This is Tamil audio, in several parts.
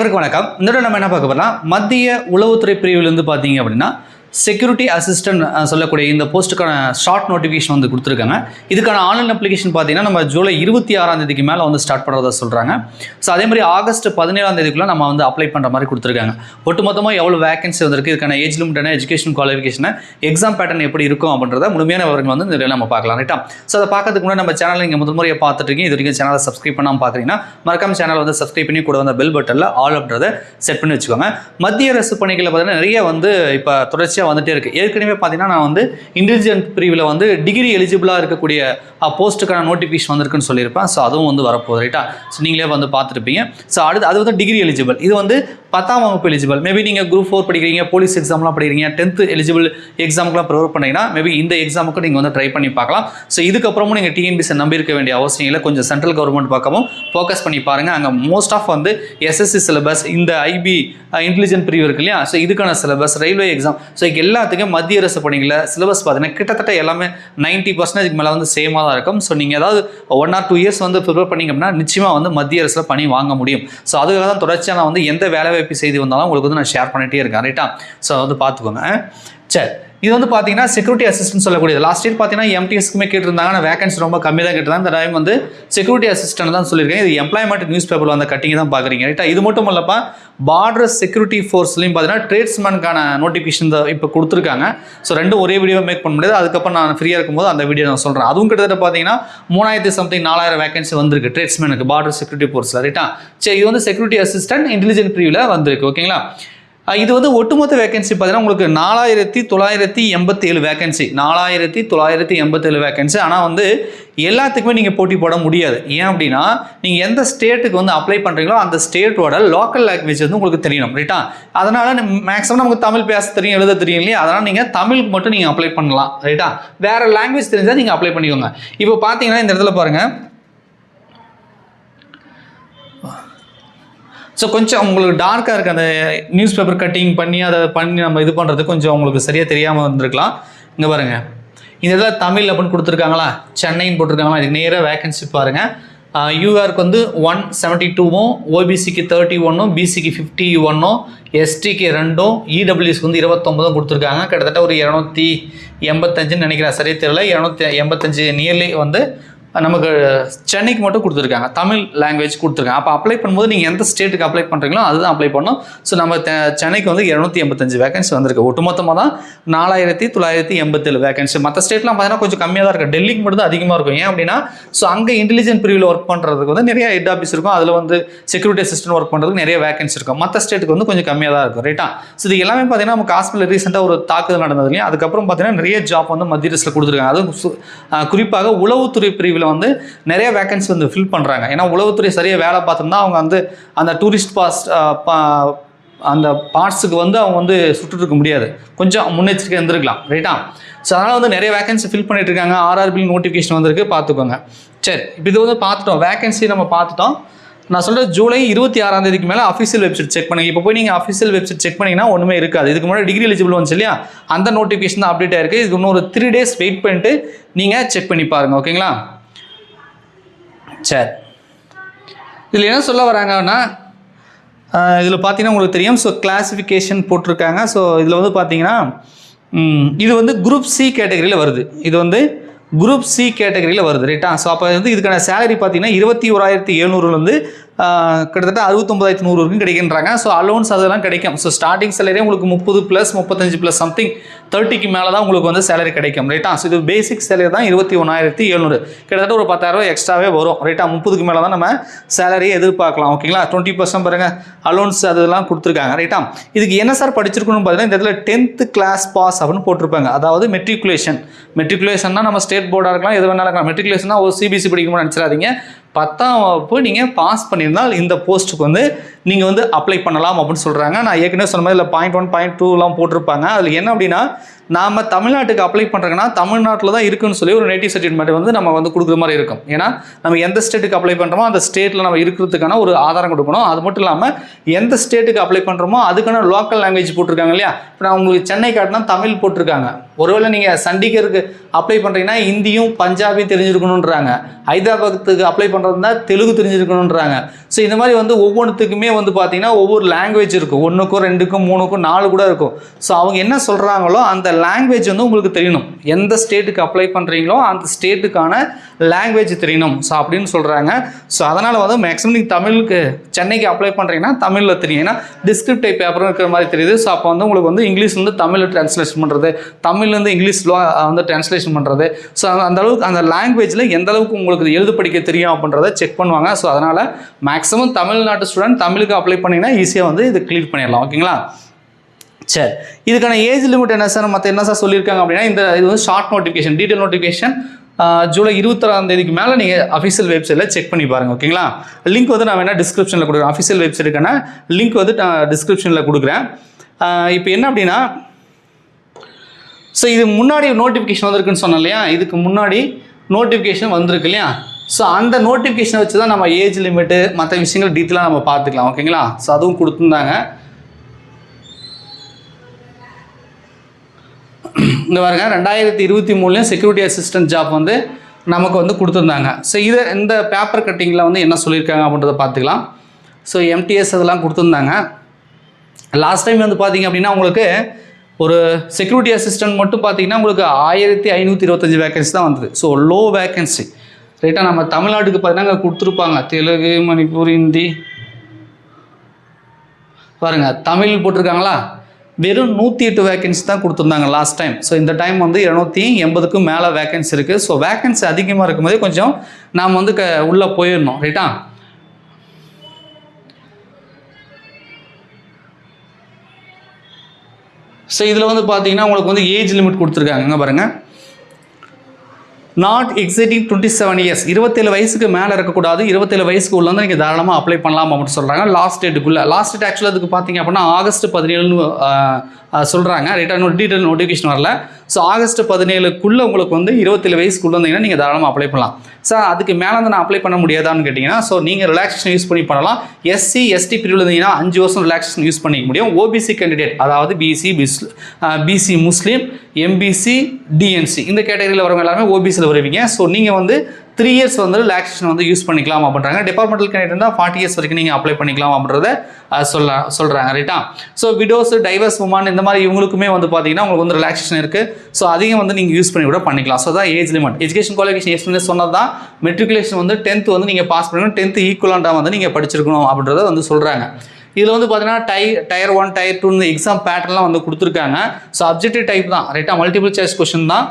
அனைவருக்கும் வணக்கம். இந்த தடவை நம்ம என்ன பார்க்க போறோம்னா மத்திய உளவுத்துறை பிரிவிலிருந்து பார்த்தீங்க அப்படின்னா செக்யூரிட்டி அசிஸ்டன்ட் சொல்லக்கூடிய இந்த போஸ்ட்டுக்கான ஷார்ட் நோட்டிஃபிகேஷன் வந்து கொடுத்துருக்காங்க. இதுக்கான ஆன்லைன் அப்ளிகேஷன் பார்த்தீங்கன்னா நம்ம ஜூலை 26 மேலே வந்து ஸ்டார்ட் பண்ணுறதா சொல்கிறாங்க. ஸோ அதே மாதிரி ஆகஸ்ட் 17 நம்ம வந்து அப்ளை பண்ணுற மாதிரி கொடுத்துருக்காங்க. ஒட்டுமொத்தமாக எவ்வளோ வேகன்சி வந்திருக்கு, இதுக்கான ஏஜ் லிமிட் என்ன, எஜுகேஷன் குவாலிஃபிகேஷன், எக்ஸாம் பேட்டர்ன் எப்படி இருக்கும் அப்படின்றத முழுமையான விவரங்கள் வந்து இந்த நம்ம பார்க்கலாம். ரைட்டா? ஸோ அதை பார்க்கறதுக்கு முன்னாடி நம்ம சேனல் நீங்கள் முதல் முறையை பார்த்துட்டு இருக்கீங்க, இது வரைக்கும் சேனலை சப்ஸ்கிரைப் பண்ணாமல் பார்க்குறீங்கன்னா மறக்காம சேனல் வந்து சப்ஸ்கிரைப் பண்ணி கூட வந்து பெல் பட்டனில் ஆல் அப்படின்றத செட் பண்ணி வச்சுக்கோங்க. மத்திய அரசு பணிகளில் பார்த்தீங்கன்னா நிறைய வந்து இப்போ தொடர்ச்சியாக வந்துட்டே இருக்கு. ஏற்கனவே பார்த்தீங்கன்னா நான் வந்து இன்டெலிஜென்ட் பிரிவில் வந்து டிகிரி எலிஜிபிளாக இருக்கக்கூடிய போஸ்ட்டுக்கான நோட்டிஃபிகேஷன் வந்திருக்குன்னு சொல்லியிருப்பேன். ஸோ அதுவும் வந்து வரப்போகுது. ரைட்டா? ஸோ நீங்களே வந்து பார்த்துருப்பீங்க. ஸோ அது வந்து டிகிரி எலிஜிபிள், இது வந்து 10ஆம் வகுப்பு எலிஜிபிள். மேபி நீங்கள் குரூப் 4 படிக்கிறீங்க, போலீஸ் எக்ஸாம்லாம் படிக்கிறீங்க, 10th எலிஜிபிள் எக்ஸாமுக்குலாம் ப்ரிப்பேர் பண்ணிங்கன்னா மேபி இந்த எக்ஸாமுக்கு நீங்கள் வந்து ட்ரை பண்ணி பார்க்கலாம். ஸோ இதுக்கப்புறமும் நீங்கள் டிஎன்பிஎஸ்சி நம்பி இருக்க வேண்டிய அவசியம் இல்லை. கொஞ்சம் சென்ட்ரல் கவர்மெண்ட் பக்கமும் ஃபோக்கஸ் பண்ணி பாருங்கள். அங்கே மோஸ்ட் ஆஃப் வந்து எஸ்எஸ்சி சிலபஸ், இந்த ஐபி இன்டெலிஜென்ட் பிரிவு இருக்கு இல்லையா, ஸோ இதுக்கான சிலபஸ், ரயில்வே எக்ஸாம், ஸோ எல்லாத்துக்கும் மத்திய அரசு பணிகளில் சிலபஸ் பார்த்தீங்கன்னா கிட்டத்தட்ட எல்லாமே 90% மேலே வந்து சேமாக தான் இருக்கும். ஸோ நீங்கள் ஏதாவது 1 or 2 years வந்து ப்ரிப்பேர் பண்ணிங்க அப்படின்னா நிச்சயமாக வந்து மத்திய அரசில் பணி வாங்க முடியும். ஸோ அதுக்காக தான் தொடர்ச்சியாக நான் வந்து எந்த வேலைவாய்ப்பு செய்தி வந்தாலும் உங்களுக்கு வந்து நான் ஷேர் பண்ணிகிட்டே இருக்கேன். ரைட்டா? ஸோ வந்து பார்த்துக்கோங்க. சரி, இது வந்து பார்த்தீங்கன்னா செக்யூரிட்டி அசிஸ்டன்ட் சொல்லக்கூடியது. லாஸ்ட் இயர் பார்த்தீங்கன்னா எம்டிஎஸ்க்குமே கேட்டிருந்தாங்க, ஆனால் வேகன்சி ரொம்ப கம்மி தான் கேட்டிருந்தாங்க. இந்த டைம் வந்து செக்யூரிட்டி அசிஸ்டன்ட் தான் சொல்லியிருக்கேன். இது எம்ப்ளாய்மெண்ட் நியூஸ் பேப்பரில் அந்த கட்டிங் தான் பார்க்குறீங்க. ரைட்டா? இது மட்டும் இல்லப்பா, பார்டர் செக்யூரிட்டி ஃபோர்ஸ்லையும் பார்த்தீங்கன்னா ட்ரேட்ஸ்மேனுக்கான நோட்டிஃபிகேஷன் இப்போ கொடுத்துருக்காங்க. ஸோ ரெண்டும் ஒரே வீடியோ மேக் பண்ண முடியாது. அதுக்கப்புறம் நான் ஃப்ரீயாக இருக்கும்போது அந்த வீடியோ நான் சொல்கிறேன். அதுவும் கிட்டத்தட்ட பார்த்தீங்கன்னா 3000 வேகன்சி வந்திருக்கு ட்ரேட்ஸ்மேனுக்கு பார்டர் செக்யூரிட்டி ஃபோர்ஸில். ரைட்டா? சரி, இது வந்து செக்யூரிட்டி அசிஸ்டன்ட் இன்டெலிஜென்ட் பிரிவில் வந்திருக்கு. ஓகேங்களா? இது வந்து ஒட்டுமொத்த வேகன்சி பார்த்தீங்கன்னா உங்களுக்கு 4987 வேகன்சி, 4987 வேகன்சி. ஆனால் வந்து எல்லாத்துக்குமே நீங்கள் போட்டி போட முடியாது. ஏன் அப்படின்னா நீங்கள் எந்த ஸ்டேட்டுக்கு வந்து அப்ளை பண்ணுறீங்களோ அந்த ஸ்டேட்டோட லோக்கல் லாங்குவேஜ் வந்து உங்களுக்கு தெரியணும். ரைட்டா? அதனால் மேக்ஸிமம் நமக்கு தமிழ் பேச தெரியும், எழுத தெரியும் இல்லையா, அதனால் நீங்கள் தமிழுக்கு மட்டும் நீங்கள் அப்ளை பண்ணலாம். ரைட்டா? வேறு லாங்குவேஜ் தெரிஞ்சால் நீங்கள் அப்ளை பண்ணிக்கோங்க. இப்போ பார்த்தீங்கன்னா இந்த இடத்துல பாருங்கள், ஸோ கொஞ்சம் உங்களுக்கு டார்க்காக இருக்குது. அந்த நியூஸ் பேப்பர் கட்டிங் பண்ணி அதை பண்ணி நம்ம இது பண்ணுறது கொஞ்சம் உங்களுக்கு சரியாக தெரியாமல் வந்திருக்கலாம். இங்கே பாருங்கள், இந்த இதில் தமிழ் அப்படின்னு கொடுத்துருக்காங்களா, சென்னைன்னு போட்டிருக்காங்களா, இதுக்கு நேராக வேகன்சி பாருங்கள். யூஆருக்கு வந்து 172, ஓபிசிக்கு 31, பிசிக்கு 51, எஸ்டிக்கு 2, இடபிள்யூஎஸ்க்கு வந்து 29 கொடுத்துருக்காங்க. கிட்டத்தட்ட ஒரு 285 நினைக்கிறேன், சரியாக தெரியல, 285 நியர்லி வந்து நமக்கு சென்னைக்கு மட்டும் கொடுத்துருக்காங்க, தமிழ் லாங்குவேஜ் கொடுத்துருக்காங்க. அப்போ அப்ளை பண்ணும்போது நீங்கள் எந்த ஸ்டேட்டுக்கு அப்ளை பண்ணுறீங்களோ அதுதான் அப்ளை பண்ணணும். ஸோ நம்ம சென்னைக்கு வந்து 285 வேகன்சி வந்திருக்கு. ஒட்டுமொத்தமாக தான் 4987 வேகன்சி. மற்ற ஸ்டேட்லாம் பார்த்தீங்கன்னா கொஞ்சம் கம்மியாக தான் இருக்குது. டெல்லிக்கு மட்டும் தான் அதிகமாக இருக்கும். ஏன் அப்படின்னா ஸோ அங்கே இன்டெலிஜென்ட் பிரிவில் ஒர்க் பண்ணுறதுக்கு வந்து நிறைய ஹெட் ஆஃபீஸ் இருக்கும், அதில் வந்து செக்யூரிட்டி அசிஸ்டன்ட் ஒர்க் பண்ணுறதுக்கு நிறைய வேகன்சி இருக்கும். மற்ற ஸ்டேட்டுக்கு வந்து கொஞ்சம் கம்மியாக தான் இருக்கும். ரைட்டா? ஸோ இது எல்லாமே பார்த்தீங்கன்னா நமக்கு ஹாஸ்பிட்டல் ரீசெண்டாக ஒரு தாக்குதல் நடந்தது இல்லையா, அதுக்கப்புறம் பார்த்தீங்கன்னா நிறைய ஜாப் வந்து மத்திய அரசில் கொடுத்துருக்காங்க. அதுவும் குறிப்பாக உளவுத்துறை பிரிவில் வந்து நிறைய வேகன்சி வந்து ஃபில் பண்ணுறாங்க. ஏன்னா உளவுத்துறை சரியாக வேலை பார்த்துருந்தா அவங்க வந்து அந்த டூரிஸ்ட் பாஸ் அந்த பார்ட்ஸுக்கு வந்து அவங்க வந்து சுட்டுட்டு இருக்க முடியாது, கொஞ்சம் முன்னெச்சரிக்கை இருந்திருக்கலாம். ரைட்டா? ஸோ அதனால் வந்து நிறைய வேகன்சி ஃபில் பண்ணிட்டு இருக்காங்க. ஆர்ஆர்பி நோட்டிஃபிகேஷன் வந்திருக்கு, பார்த்துக்கோங்க. சரி, இப்போ இது வந்து பார்த்துட்டோம், வேகன்சி நம்ம பார்த்துட்டோம். நான் சொல்கிறேன் ஜூலை 26 மேலே அஃபிஷியல் வெப்சைட் செக் பண்ணுங்க. இப்போ போய் நீங்கள் அஃபிஷியல் வெப்சைட் செக் பண்ணிங்கன்னா ஒன்றுமே இருக்காது. இதுக்கு முன்னாடி டிகிரி எலிஜிபிள் வந்துச்சு இல்லையா, அந்த நோட்டிஃபிகேஷன் தான் அப்டேட் ஆயிருக்கு. இதுக்கு இன்னொரு 3 days வெயிட் பண்ணிட்டு நீங்கள் செக் பண்ணி பாருங்கள். ஓகேங்களா? சரி, இதில் என்ன சொல்ல வராங்கன்னா இதில் பார்த்தீங்கன்னா உங்களுக்கு தெரியும். ஸோ கிளாஸிஃபிகேஷன் போட்டிருக்காங்க. ஸோ இதில் வந்து பார்த்தீங்கன்னா இது வந்து குரூப் சி கேட்டகரியில் வருது. இது வந்து குரூப் சி கேட்டகரியில் வருது. ரைட்டா? ஸோ அப்போ வந்து இதுக்கான சேலரி பார்த்தீங்கன்னா 21,700 கிட்டத்தட்ட 69,100 வரைக்கும் கிடைக்கின்றாங்க. ஸோ அலோன்ஸ் அதெல்லாம் கிடைக்கும். ஸோ ஸ்டார்டிங் சேலரியே உங்களுக்கு 30 + 35 + சம்திங் 30க்கு மேலே தான் உங்களுக்கு வந்து சேலரி கிடைக்கும். ரைட்டா? ஸோ இது பேசிக் சேலரி தான் 21,700, கிட்டத்தட்ட ஒரு 10,000 எக்ஸ்ட்ராவே வரும். ரைட்டா? 30க்கு மேலே தான் நம்ம சேலரியை எதிர்பார்க்கலாம். ஓகேங்களா? 20% பாருங்கள் அலோன்ஸ் அதெல்லாம் கொடுத்துருக்காங்க. ரைட்டா? இதுக்கு என்ன சார் படிச்சிருக்கணும்னு பார்த்தீங்கன்னா இந்த இடத்துல 10th கிளாஸ் பாஸ் அப்படின்னு போட்டிருப்பாங்க. அதாவது மெட்ரிகுலேஷன்னா நம்ம ஸ்டேட் போர்டாக இருக்கலாம், எது வேணாலும் இருக்கலாம். மெட்ரிகுலேஷன்னா ஒரு சிபிஎஸ்சி படிக்கணும்னு நினச்சிடாதீங்க. 10ஆம் வகுப்பு நீங்கள் பாஸ் பண்ணியிருந்தால் இந்த போஸ்ட்டுக்கு வந்து நீங்கள் வந்து அப்ளை பண்ணலாம் அப்படின்னு சொல்கிறாங்க. நான் ஏற்கனவே சொன்ன மாதிரி இல்லை 0.1 0.2 போட்டிருப்பாங்க. அதில் என்ன அப்படின்னா நாம் தமிழ்நாட்டுக்கு அப்ளை பண்ணுறோங்கன்னா தமிழ்நாட்டில் தான் இருக்குன்னு சொல்லி ஒரு நேட்டிவ் சர்டிஃபிகேட் வந்து நம்ம வந்து கொடுக்குற மாதிரி இருக்கும். ஏன்னா நம்ம எந்த ஸ்டேட்டுக்கு அப்ளை பண்ணுறோமோ அந்த ஸ்டேட்டில் நம்ம இருக்கிறதுக்கான ஒரு ஆதாரம் கொடுக்கணும். அது மட்டும் இல்லாமல் எந்த ஸ்டேட்டுக்கு அப்ளை பண்ணுறோமோ அதுக்கான லோக்கல் லாங்குவேஜ் போட்டிருக்காங்க இல்லையா. இப்போ நான் உங்களுக்கு சென்னை காட்டினா தமிழ் போட்டிருக்காங்க. ஒருவேளை நீங்கள் சண்டிகருக்கு அப்ளை பண்ணுறீங்கன்னா ஹிந்தியும் பஞ்சாபி தெரிஞ்சிருக்கணுன்றாங்க. ஹைதராபாத்துக்கு அப்ளை பண்ணுறதுனா தெலுங்கு தெரிஞ்சிருக்கணுன்றாங்க. ஸோ இந்த மாதிரி வந்து ஒவ்வொன்றுத்துக்குமே வந்து பார்த்தீங்கன்னா ஒவ்வொரு லாங்குவேஜ் இருக்கும். 1க்கும் 2க்கும் 3க்கும் 4 கூட இருக்கும். ஸோ அவங்க என்ன சொல்கிறாங்களோ அந்த லாங்குவேஜ் வந்து உங்களுக்கு தெரியணும். எந்த ஸ்டேட்டுக்கு அப்ளை பண்ணுறீங்களோ அந்த ஸ்டேட்டுக்கான லாங்குவேஜ் தெரியணும். ஸோ அப்படின்னு சொல்கிறாங்க. ஸோ அதனால் வந்து மேக்ஸிமம் நீங்கள் தமிழுக்கு சென்னைக்கு அப்ளை பண்ணுறீங்கன்னா தமிழில் தெரியும். ஏன்னா டிஸ்கிரிப்டிவ் பேப்பரும் இருக்கிற மாதிரி தெரியுது. ஸோ அப்போ வந்து உங்களுக்கு வந்து இங்கிலீஷ்லேருந்து தமிழில் ட்ரான்ஸ்லேஷன் பண்ணுறது, தமிழ்லேருந்து இங்கிலீஷில் வந்து ட்ரான்ஸ்லேஷன் பண்ணுறது. ஸோ அந்த அளவுக்கு அந்த லாங்குவேஜில் எந்த அளவுக்கு உங்களுக்கு எழுத படிக்க தெரியும் அப்படின்றத செக் பண்ணுவாங்க. ஸோ அதனால் மேக்ஸிமம் தமிழ்நாட்டு ஸ்டூடெண்ட் தமிழுக்கு அப்ளை பண்ணிங்கன்னா ஈஸியாக வந்து இது கிளியர் பண்ணிடலாம். ஓகேங்களா? சரி, இதுக்கான ஏஜ் லிமிட் என்ன சார் மற்ற என்ன சார் சொல்லியிருக்காங்க அப்படின்னா, இது வந்து short notification, detail notification July 26ஆம் தேதிக்கு மேலே நீங்கள் அஃபிஷியல் வெப்சைட்டில் செக் பண்ணி பாருங்கள். ஓகேங்களா? லிங்க் வந்து நான் வேணால் டிஸ்கிரிப்ஷனில் கொடுக்குறேன். அஃபிஷியல் வெப்சைட்டுக்கான லிங்க் வந்து நான் டிஸ்கிரிப்ஷனில் கொடுக்குறேன். இப்போ என்ன அப்படின்னா, ஸோ இது முன்னாடி நோட்டிஃபிகேஷன் வந்திருக்குன்னு சொன்னோம் இல்லையா, இதுக்கு முன்னாடி நோட்டிஃபிகேஷன் வந்திருக்கு இல்லையா. ஸோ அந்த நோட்டிஃபிகேஷனை வச்சு தான் நம்ம ஏஜ் லிமிட்டு மற்ற விஷயங்கள் டீட்டெயிலாக நம்ம பார்த்துக்கலாம். ஓகேங்களா? ஸோ அதுவும் கொடுத்துருந்தாங்க. இந்த பாருங்க 2023 செக்யூரிட்டி அசிஸ்டன்ட் ஜாப் வந்து நமக்கு வந்து கொடுத்துருந்தாங்க. ஸோ இந்த பேப்பர் கட்டிங்கில் வந்து என்ன சொல்லியிருக்காங்க அப்படின்றத பார்த்துக்கலாம். ஸோ எம்டிஎஸ் அதெல்லாம் கொடுத்துருந்தாங்க. லாஸ்ட் டைம் வந்து பார்த்தீங்க அப்படின்னா உங்களுக்கு ஒரு செக்யூரிட்டி அசிஸ்டன்ட் மட்டும் பார்த்தீங்கன்னா உங்களுக்கு 1525 வேகன்சி தான் வந்தது. ஸோ லோ வேகன்சி ரைட்டாக. நம்ம தமிழ்நாட்டுக்கு பார்த்தீங்கன்னா கொடுத்துருப்பாங்க தெலுங்கு, மணிப்பூர், ஹிந்தி. பாருங்கள் தமிழ் போட்டிருக்காங்களா, வெறும் 108 வேகன்சி தான் கொடுத்துருந்தாங்க லாஸ்ட் டைம். ஸோ இந்த டைம் வந்து 280க்கும் மேலே வேகன்சி இருக்குது. ஸோ வேகன்சி அதிகமாக இருக்கும்போதே கொஞ்சம் நாம் வந்து உள்ளே போயிடணும் ரைட்டா. ஸோ இதில் வந்து பார்த்தீங்கன்னா உங்களுக்கு வந்து ஏஜ் லிமிட் கொடுத்துருக்காங்க பாருங்கள். நாட் எக்ஸிட்டிங் 27 இயர்ஸ், 27 வயசுக்கு மேலே இருக்கக்கூடாது. 27 வயசுக்கு உள்ள வந்து நீங்கள் தாராளமாக அப்ளை பண்ணலாம் அப்படின்னு சொல்கிறாங்க. லாஸ்ட் டேட்டுக்குள்ளே ஆக்சுவலாக அதுக்கு பார்த்தீங்க அப்படின்னா ஆகஸ்ட் 17 சொல்கிறாங்க ரைட்டாக. இன்னொரு டீட்டெயில் நோட்டிஃபிகேஷன் வரல. ஸோ ஆகஸ்ட் 17க்குள்ளே உங்களுக்கு வந்து 27 வயசுக்குள்ளே வந்தீங்கன்னா நீங்கள் தாராளமாக அப்ளை பண்ணலாம். சார் அதுக்கு மேலே வந்து நான் அப்ளை பண்ண முடியாதான்னு கேட்டிங்கன்னா, ஸோ நீங்கள் ரிலாக்ஸேஷன் யூஸ் பண்ணி பண்ணலாம். எஸ்சி எஸ்டி பிரிவில் இருந்தீங்கன்னா 5 வருஷம் ரிலாக்ஸேஷன் யூஸ் பண்ணிக்க முடியும். ஓபிசி கேண்டிடேட் அதாவது பிசி முஸ்லீம், எம்பிசி, டிஎன்சி இந்த கேட்டகரியில் வரவங்க எல்லாருமே ஓபிசியில் வருவீங்க. ஸோ நீங்கள் வந்து 3 இயர்ஸ் வந்து ரிலாக்ஸேஷன் வந்து யூஸ் பண்ணிக்கலாம் அப்படின்றாங்க. டிபார்ட்மெண்டல் கேண்டிடேட் இருந்தால் 40 இயர்ஸ் வரைக்கும் நீங்கள் அப்ளை பண்ணிக்கலாம் அப்படின்றத சொல்கிறாங்க ரைட்டா. ஸோ விடோஸ், டைவர்ஸ் உமன் இந்த மாதிரி இவங்களுக்குமே வந்து பார்த்தீங்கன்னா உங்களுக்கு வந்து ரிலாக்ஸேஷன் இருக்குது. ஸோ அதையும் வந்து நீங்கள் யூஸ் பண்ணி கூட பண்ணிக்கலாம். ஸோ தான் ஏஜ் லிமிட். எஜுகேஷன் குவாலிஃபிகேஷன் ஏற்கனவே சொன்னது தான். மெட்ரிகுலேஷன் வந்து 10th வந்து நீங்கள் பாஸ் பண்ணணும், 10th ஈக்குவலாண்டாக வந்து நீங்கள் படிச்சிருக்கணும் அப்படின்றத வந்து சொல்கிறாங்க. இதில் வந்து பார்த்தீங்கன்னா டயர் 1 டயர் 2 எக்ஸாம் பேட்டர்ன்லாம் வந்து கொடுத்துருக்காங்க. ஸோ அப்ஜெக்டிவ் டைப் தான் ரைட்டாக, மல்டிபிள் சாய்ஸ் கொஸ்டின் தான்.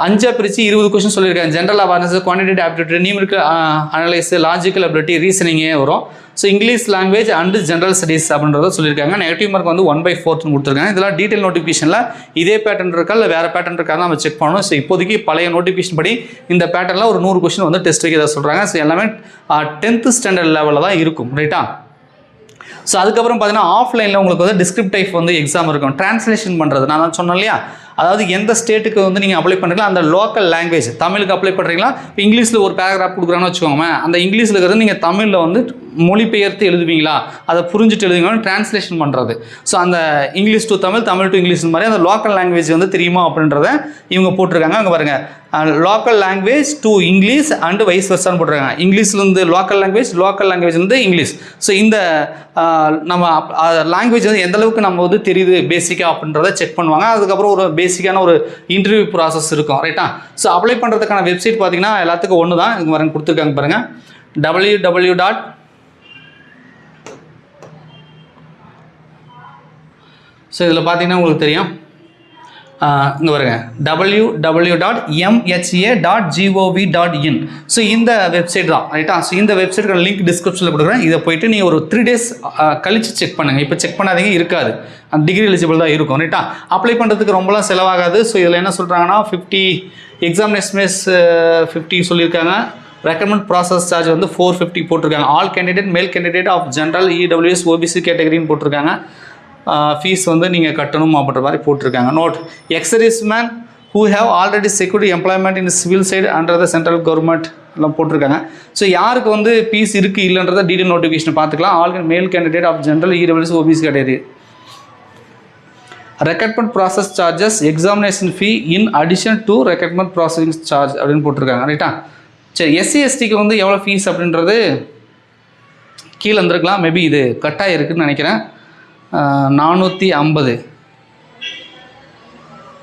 5 பிரித்து 20 கொஸ்டின் சொல்லியிருக்காங்க. General awareness, quantitative aptitude, numerical analysis, logical ability, ரீசனிங்கே வரும். So English language and general studies அப்படின்றத சொல்லியிருக்காங்க. நெகட்டிவ் மார்க் வந்து 1/4 கொடுத்துருக்காங்க. இதெல்லாம் டீட்டெயில் நோட்டிஃபிகேஷனில் இதே பேட்டர்ன் இருக்கா இல்லை வேறு பேட்டர்ன் இருக்கா நம்ம செக் பண்ணணும். ஸோ இப்போதைக்கு பழைய நோட்டிஃபிகேஷன் படி இந்த பேட்டர்னில் ஒரு 100 கொஸ்டின் வந்து டெஸ்ட் வைக்க சொல்கிறாங்க. ஸோ எல்லாமே 10th ஸ்டாண்டர்ட் லெவலில் தான் இருக்கும் ரைட்டா. ஸோ அதுக்கப்புறம் பார்த்தீங்கன்னா ஆஃப்லைனில் உங்களுக்கு வந்து டிஸ்கிரிப்டிவ் வந்து எக்ஸாம் இருக்கும். டிரான்ஸ்லேஷன் பண்ணுறது நான் சொன்னேன் இல்லையா, அதாவது எந்த ஸ்டேட்டுக்கு வந்து நீங்கள் அப்ளை பண்ணுறீங்களா அந்த லோக்கல் லாங்குவேஜ். தமிழுக்கு அப்ளை பண்ணுறீங்களா, இப்போ இங்கிலீஷில் ஒரு பேராகிராஃப் கொடுக்குறான்னு வச்சுக்கோங்க, அந்த இங்கிலீஷில் இருக்கிறது நீங்கள் தமிழில் வந்து மொழிபெயர்த்து எழுதுவீங்களா, அதை புரிஞ்சுட்டு எழுதுவீங்களா, டிரான்ஸ்லேஷன் பண்ணுறது. ஸோ அந்த English to Tamil, Tamil to English மாதிரி அந்த லோக்கல் லாங்குவேஜ் வந்து தெரியுமா அப்படின்றத இவங்க போட்டிருக்காங்க. அங்கே பாருங்கள், local language to English and vice வெர்சான்னு போட்டிருக்காங்க. இங்கிலீஷ்லேருந்து லோக்கல் லாங்குவேஜ் வந்து இங்கிலீஷ். ஸோ இந்த நம்ம லாங்குவேஜ் வந்து எந்த அளவுக்கு நம்ம வந்து தெரியுது பேசிக்காக அப்படின்றத செக் பண்ணுவாங்க. அதுக்கப்புறம் ஒரு பேசிக்கான ஒரு இன்டர்வியூ ப்ராசஸ் இருக்கும் ரைட்டா. ஸோ அப்ளை பண்ணுறதுக்கான வெப்சைட் பார்த்தீங்கன்னா எல்லாத்துக்கும் ஒன்று தான். இங்கே வரங்க கொடுத்துருக்காங்க பாருங்கள், www. ஸோ இதில் பார்த்தீங்கன்னா உங்களுக்கு தெரியும், இங்கே வருங்க www.mha.gov.in. ஸோ இந்த வெப்சைட் தான் ரைட்டா. ஸோ இந்த வெப்சைட்டுக்கான லிங்க் டிஸ்கிரிப்ஷனில் கொடுக்குறேன். இதை போய்ட்டு நீங்கள் ஒரு 3 days கழித்து செக் பண்ணுங்கள். இப்போ செக் பண்ணாதீங்க, இருக்காது, அந்த டிகிரி எலிஜிபிள் தான் இருக்கும் ரைட்டா. அப்ளை பண்ணுறதுக்கு ரொம்பலாம் செலவாகாது. ஸோ இதில் என்ன சொல்கிறாங்கன்னா 50 எக்ஸாமினேஷன் 50 சொல்லியிருக்காங்க. ரெக்கமெண்ட் ப்ராசஸ் சார்ஜ் வந்து 450 போட்டிருக்காங்க. All candidate male candidate of general, EWS, OBC கேட்டகரின்னு போட்டிருக்காங்க. ஃபீஸ் வந்து நீங்கள் கட்டணும் அப்படின்ற மாதிரி போட்டிருக்காங்க. Note exservicemen who have already secured employment in the civil side under the central government எல்லாம் போட்டிருக்காங்க. ஸோ யாருக்கு வந்து ஃபீஸ் இருக்குது இல்லைன்றத டீட்டெயில் நோட்டிஃபிகேஷன் பார்த்துக்கலாம். All male candidate of general EWS OBC category. Recruitment process charges examination fee in addition to recruitment processing charge அப்படின்னு போட்டிருக்காங்க. ரைட்டா? சரி, எஸ்சி எஸ்டிக்கு வந்து எவ்வளோ ஃபீஸ் அப்படின்றது கீழே வந்துருக்கலாம். மேபி இது கட்டாக இருக்குதுன்னு நினைக்கிறேன். 450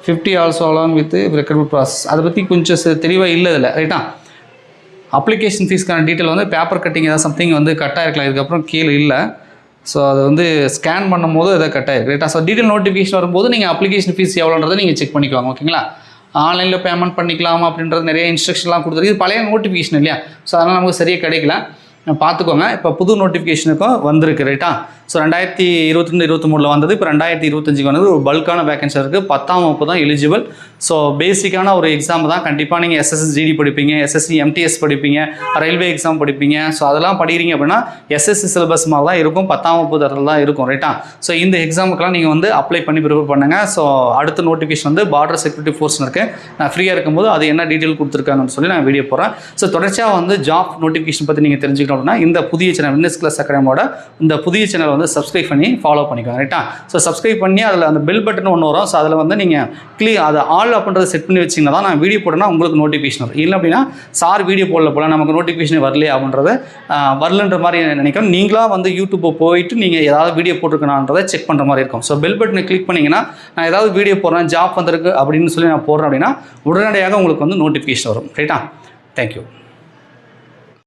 50 also along with recruitment process. அதை பற்றி கொஞ்சம் தெளிவாக இல்லை இதில். ரைட்டா? அப்ளிகேஷன் ஃபீஸ்க்கான டீட்டெயில் வந்து பேப்பர் கட்டிங் ஏதாவது சம்திங் வந்து கட்டாக இருக்கலாம். இதுக்கப்புறம் கீழே இல்லை. ஸோ அதை வந்து ஸ்கேன் பண்ணும் போது எதாவது கட்டாயிருக்கு. ரைட்டா? ஸோ டீட்டெயில் நோட்டிஃபிகேஷன் வரும்போது நீங்கள் அப்ளிகேஷன் ஃபீஸ் எவ்வளோன்றதை நீங்கள் செக் பண்ணிக்குவாங்க. ஓகேங்களா? ஆன்லைனில் பேமெண்ட் பண்ணிக்கலாம் அப்படின்றது நிறைய இன்ஸ்ட்ரக்ஷன்லாம் கொடுத்துருக்கு. இது பழைய நோட்டிஃபிகேஷன் இல்லையா? ஸோ அதனால் நமக்கு சரியாக கிடைக்கல. பார்த்துக்கோங்க. இப்போ புது நோட்டிஃபிகேஷனுக்கும் வந்திருக்கு. ரைட்டா? ஸோ 2022-23 வந்தது. இப்போ 2025 வந்தது. ஒரு பல்கான வேகன்சி இருக்குது. 10ஆம் வகுப்பு தான் எலிஜிபிள். ஸோ பேசிக்கான ஒரு எக்ஸாம் தான். கண்டிப்பாக நீங்கள் SSSGD படிப்பீங்க, SSC MTS படிப்பீங்க, ரயில்வே எக்ஸாம் படிப்பீங்க. ஸோ அதெல்லாம் படிக்கிறீங்க அப்படின்னா SSC சிலபஸ் மாதிரி தான் இருக்கும். 10ஆம் வகுப்பு தரத்தில் தான் இருக்கும். ரைட்டா? ஸோ இந்த எக்ஸாமுக்கெல்லாம் நீங்கள் வந்து அப்ளை பண்ணி ப்ரிப்பேர் பண்ணுங்கள். ஸோ அடுத்த நோட்டிஃபிகேஷன் வந்து பார்டர் செக்யூரிட்டி ஃபோர்ஸ்னு இருக்குது. நான் ஃப்ரீயாக இருக்கும்போது அது என்ன டீட்டெயில் கொடுத்துருக்காங்கன்னு சொல்லி நான் வீடியோ போகிறேன். ஸோ தொடர்ச்சியாக வந்து ஜாப் நோட்டிஃபிகேஷன் பற்றி நீங்கள் தெரிஞ்சுக்கணும் அப்படின்னா இந்த புதிய சேனல் வின்னர்ஸ் கிளாஸ் அகாடமியோட இந்த புதிய சேனல் வந்து சப்ஸ்கிரைப் பண்ணி ஃபாலோ பண்ணிக்கோங்க. ரைட்டா? ஸோ சப்ஸ்கிரைப் பண்ணி அதில் அந்த பெல் பட்டன் ஒன்று வரும். ஸோ அதில் வந்து நீங்கள் அதை ஆல் அப்படின்றத செட் பண்ணி வச்சிங்கன்னா தான் நான் வீடியோ போட்டேன்னா உங்களுக்கு நோட்டிஃபிகேஷன் வரும். இல்லை அப்படின்னா சார் வீடியோ போடல போல நமக்கு நோட்டிஃபிகேஷன் வரலையே அப்படின்றத வரலன்ற மாதிரி நினைக்கிறோம். நீங்களாக வந்து யூடியூப்பை போயிட்டு நீங்கள் ஏதாவது வீடியோ போட்டிருக்கணுன்றதை செக் பண்ணுற மாதிரி இருக்கும். ஸோ பெல் பட்டனை கிளிக் பண்ணிங்கன்னா நான் ஏதாவது வீடியோ போடுறேன், ஜாப் வந்திருக்கு அப்படின்னு சொல்லி நான் போடுறேன் அப்படின்னா உடனடியாக உங்களுக்கு வந்து நோட்டிஃபிகேஷன் வரும். ரைட்டா? தேங்க்யூ.